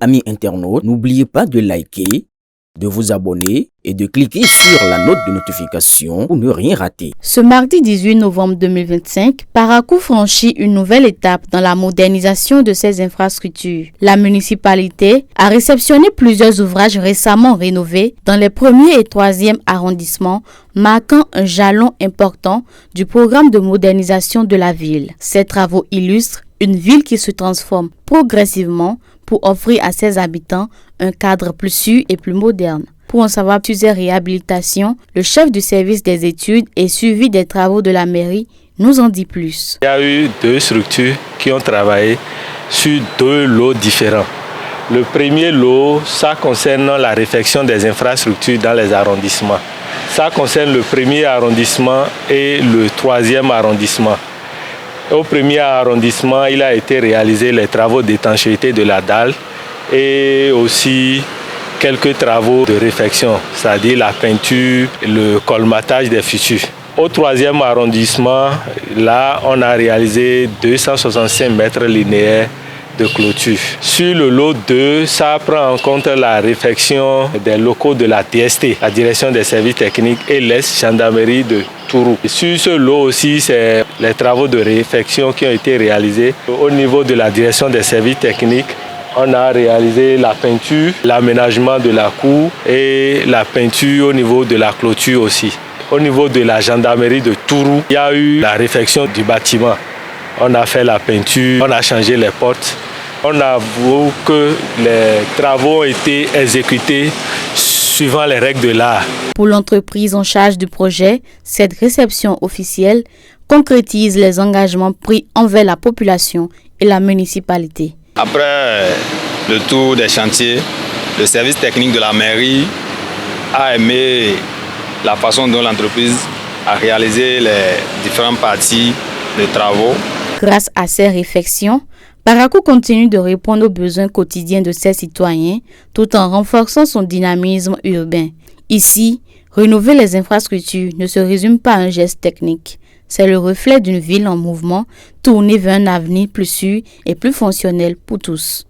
Amis internautes, n'oubliez pas de liker, de vous abonner et de cliquer sur la note de notification pour ne rien rater. Ce mardi 18 novembre 2025, Parakou franchit une nouvelle étape dans la modernisation de ses infrastructures. La municipalité a réceptionné plusieurs ouvrages récemment rénovés dans les 1er et 3e arrondissements, marquant un jalon important du programme de modernisation de la ville. Ces travaux illustrent une ville qui se transforme progressivement pour offrir à ses habitants un cadre plus sûr et plus moderne. Pour en savoir plus sur ces réhabilitations, le chef du service des études et suivi des travaux de la mairie nous en dit plus. Il y a eu 2 structures qui ont travaillé sur 2 lots différents. Le premier lot, ça concerne la réfection des infrastructures dans les arrondissements. Ça concerne le 1er arrondissement et le 3e arrondissement. Au 1er arrondissement, il a été réalisé les travaux d'étanchéité de la dalle et aussi quelques travaux de réfection, c'est-à-dire la peinture, le colmatage des fissures. Au 3e arrondissement, là, on a réalisé 265 mètres linéaires de clôture. Sur le lot 2, ça prend en compte la réfection des locaux de la DST, la direction des services techniques, et l'ex-gendarmerie de Tourou. Sur ce lot aussi, c'est les travaux de réfection qui ont été réalisés. Au niveau de la direction des services techniques, on a réalisé la peinture, l'aménagement de la cour et la peinture au niveau de la clôture aussi. Au niveau de la gendarmerie de Tourou, il y a eu la réfection du bâtiment. On a fait la peinture, on a changé les portes. On avoue que les travaux ont été exécutés suivant les règles de l'art. Pour l'entreprise en charge du projet, cette réception officielle concrétise les engagements pris envers la population et la municipalité. Après le tour des chantiers, le service technique de la mairie a aimé la façon dont l'entreprise a réalisé les différentes parties des travaux. Grâce à ces réflexions, Parakou continue de répondre aux besoins quotidiens de ses citoyens tout en renforçant son dynamisme urbain. Ici, rénover les infrastructures ne se résume pas à un geste technique. C'est le reflet d'une ville en mouvement tournée vers un avenir plus sûr et plus fonctionnel pour tous.